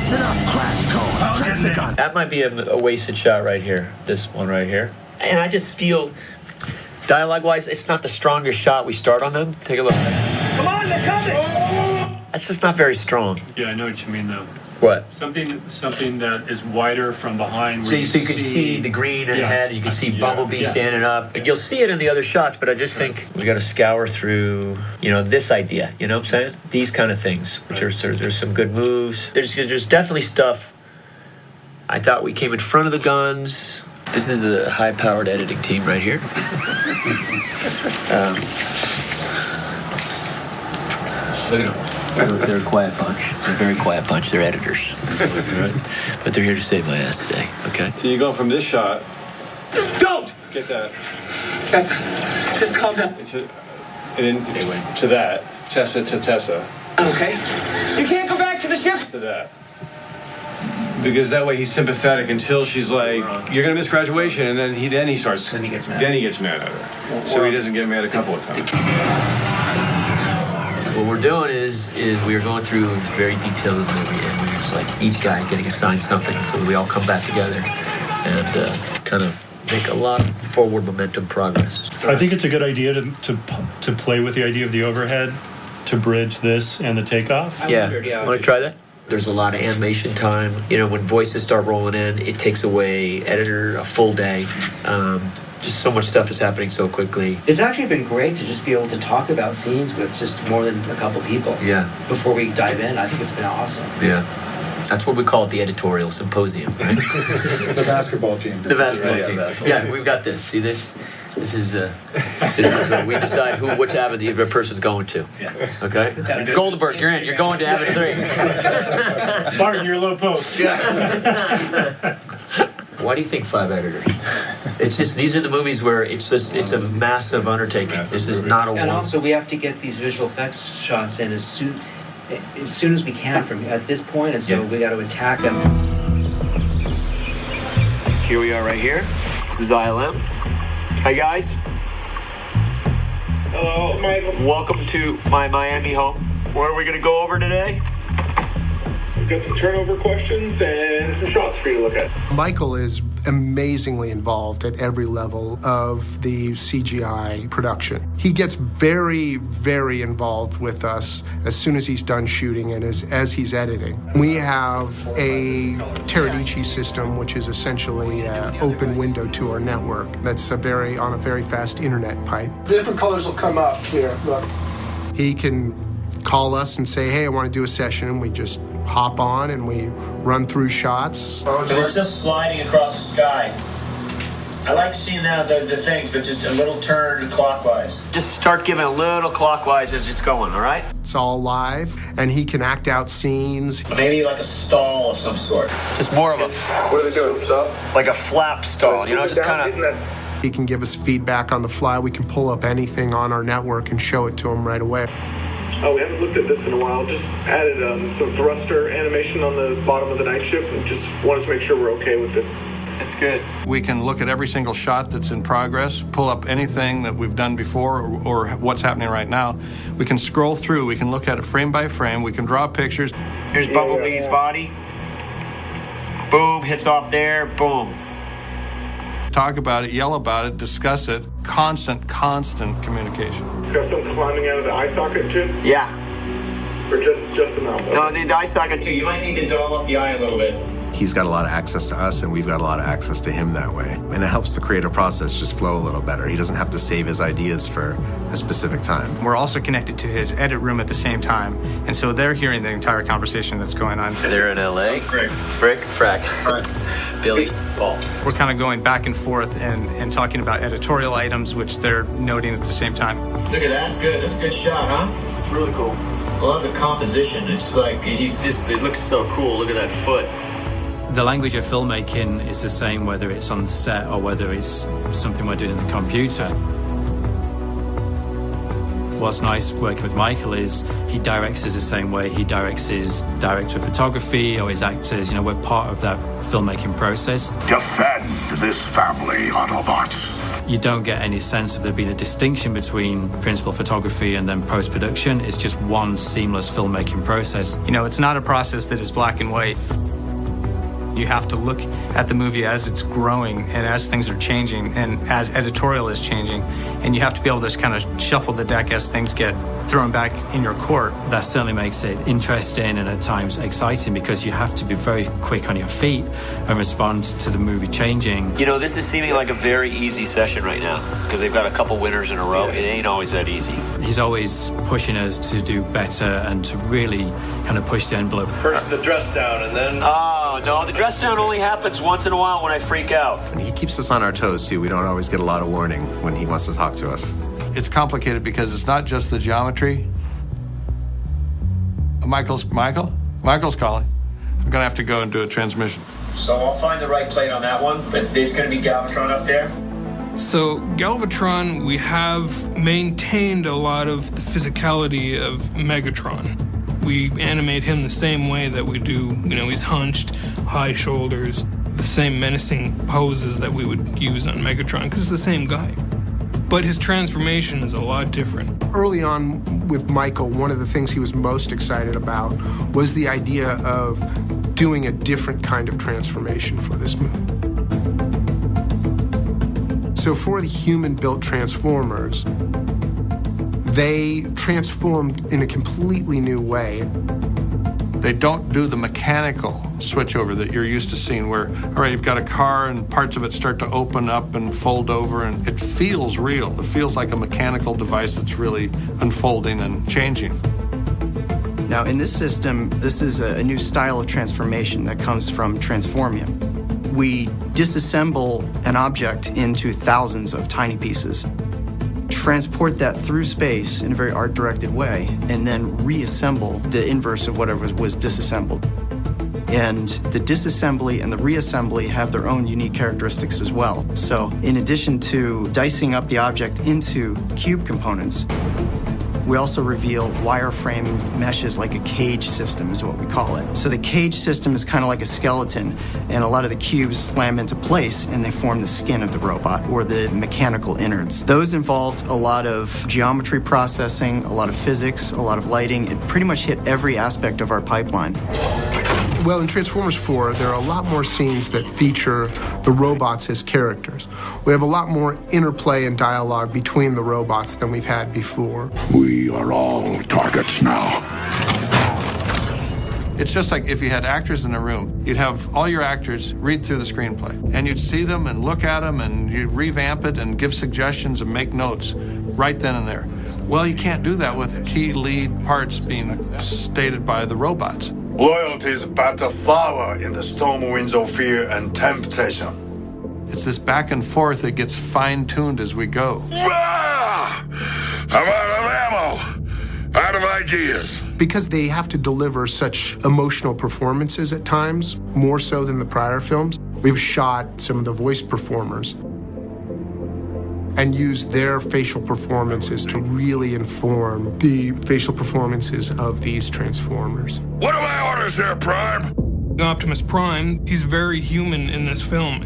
That's enough crash course. Trace the gun. That might be a wasted shot right here. This one right here. And I just feel, dialogue-wise, it's not the strongest shot we start on them. Take a look. Come on, they're coming! That's just not very strong. Yeah, I know what you mean, though. What? Something that is wider from behind. So you can see the green ahead. You can see Bumblebee standing up. And you'll see it in the other shots, but I just think we got to scour through, this idea. You know what I'm saying? These kind of things. Which there's some good moves. There's definitely stuff. I thought we came in front of the guns. This is a high-powered editing team right here. Look at them. They're a quiet bunch. They're a very quiet bunch. They're editors. But they're here to save my ass today, okay? So you go from this shot. Don't! Get that. Tessa, just calm down. And then to that. Tessa to Tessa. Okay. You can't go back to the ship! To that. Because that way he's sympathetic until she's like, you're going to miss graduation, and then he starts. Then he gets mad. Then he gets mad at her. So he doesn't get mad a couple of times. What we're doing is we are going through very detailed movie, and we're just like each guy getting assigned something, so that we all come back together and kind of make a lot of forward momentum progress. I think it's a good idea to play with the idea of the overhead to bridge this and the takeoff. Yeah. Want to try that? There's a lot of animation time. When voices start rolling in, it takes away editor a full day. Just so much stuff is happening so quickly. It's actually been great to just be able to talk about scenes with just more than a couple people. Yeah. Before we dive in, I think it's been awesome. Yeah. That's what we call it, the editorial symposium, right? The basketball team. The basketball team. Yeah, we've got this. See this? This is where we decide which avid the person's going to. Yeah. Okay? Goldenberg, you're in. You're going to avid 3. Martin, you're low post. Why do you think 5 editors? It's just, these are the movies where it's a massive undertaking. This is not a one. And also we have to get these visual effects shots in as soon as we can from at this point, and so we got to attack them. Here we are right here. This is ILM. Hi guys. Hello, Michael. Welcome to my Miami home. What are we going to go over today? We've got some turnover questions and some shots for you to look at. Michael is amazingly involved at every level of the CGI production. He gets very, very involved with us as soon as he's done shooting and as he's editing. We have a Teradici system, which is essentially an open window to our network. That's on a very fast internet pipe. The different colors will come up here. Look. He can call us and say, hey, I want to do a session, and we just hop on and we run through shots. So it's just sliding across the sky. I like seeing the things, but just a little turn clockwise. Just start giving a little clockwise as it's going, all right? It's all live, and he can act out scenes. Maybe like a stall of some sort. Just more of a... What are they doing, stop? Like a flap stall, just kind of... He can give us feedback on the fly. We can pull up anything on our network and show it to him right away. Oh, we haven't looked at this in a while. Just added some thruster animation on the bottom of the night ship, and just wanted to make sure we're okay with this. It's good. We can look at every single shot that's in progress, pull up anything that we've done before or what's happening right now. We can scroll through. We can look at it frame by frame. We can draw pictures. Here's Bumblebee's body. Boom, hits off there. Boom. Talk about it, yell about it, discuss it. Constant communication. Got some climbing out of the eye socket too? Yeah. Or just the mouth? No, the eye socket too. You might need to doll up the eye a little bit. He's got a lot of access to us, and we've got a lot of access to him that way. And it helps the creative process just flow a little better. He doesn't have to save his ideas for a specific time. We're also connected to his edit room at the same time, and so they're hearing the entire conversation that's going on. They're in L.A. Brick, Frack, Billy, Paul. We're kind of going back and forth and talking about editorial items, which they're noting at the same time. Look at that. That's good. That's a good shot, huh? It's really cool. I love the composition. It's like, it looks so cool. Look at that foot. The language of filmmaking is the same whether it's on the set or whether it's something we're doing in the computer. What's nice working with Michael is he directs us the same way he directs his director of photography or his actors. We're part of that filmmaking process. Defend this family, Autobots. You don't get any sense of there being a distinction between principal photography and then post-production. It's just one seamless filmmaking process. You know, it's not a process that is black and white. You have to look at the movie as it's growing and as things are changing and as editorial is changing. And you have to be able to just kind of shuffle the deck as things get thrown back in your court. That certainly makes it interesting and at times exciting because you have to be very quick on your feet and respond to the movie changing. You know, this is seeming like a very easy session right now because they've got a couple winners in a row. It ain't always that easy. He's always pushing us to do better and to really kind of push the envelope. First the dress down and then... Oh, no, the dress down only happens once in a while when I freak out. And he keeps us on our toes, too. We don't always get a lot of warning when he wants to talk to us. It's complicated because it's not just the geometry. Michael's calling. I'm going to have to go and do a transmission. So I'll find the right plate on that one, but there's going to be Galvatron up there. So Galvatron, we have maintained a lot of the physicality of Megatron. We animate him the same way that we do, he's hunched, high shoulders, the same menacing poses that we would use on Megatron, because it's the same guy. But his transformation is a lot different. Early on with Michael, one of the things he was most excited about was the idea of doing a different kind of transformation for this movie. So for the human-built Transformers, they transformed in a completely new way. They don't do the mechanical switchover that you're used to seeing where, all right, you've got a car and parts of it start to open up and fold over, and it feels real. It feels like a mechanical device that's really unfolding and changing. Now, in this system, this is a new style of transformation that comes from Transformium. We disassemble an object into thousands of tiny pieces, transport that through space in a very art-directed way, and then reassemble the inverse of whatever was disassembled. And the disassembly and the reassembly have their own unique characteristics as well. So in addition to dicing up the object into cube components, we also reveal wireframe meshes, like a cage system is what we call it. So the cage system is kind of like a skeleton, and a lot of the cubes slam into place and they form the skin of the robot or the mechanical innards. Those involved a lot of geometry processing, a lot of physics, a lot of lighting. It pretty much hit every aspect of our pipeline. Well, in Transformers 4, there are a lot more scenes that feature the robots as characters. We have a lot more interplay and dialogue between the robots than we've had before. We are all targets now. It's just like if you had actors in a room, you'd have all your actors read through the screenplay, and you'd see them and look at them, and you'd revamp it and give suggestions and make notes right then and there. Well, you can't do that with key lead parts being stated by the robots. Loyalty is but a flower in the storm winds of fear and temptation. It's this back and forth that gets fine-tuned as we go. I'm out of ammo, out of ideas. Because they have to deliver such emotional performances at times, more so than the prior films, we've shot some of the voice performers and used their facial performances to really inform the facial performances of these Transformers. What are my orders there, Prime? Optimus Prime, he's very human in this film.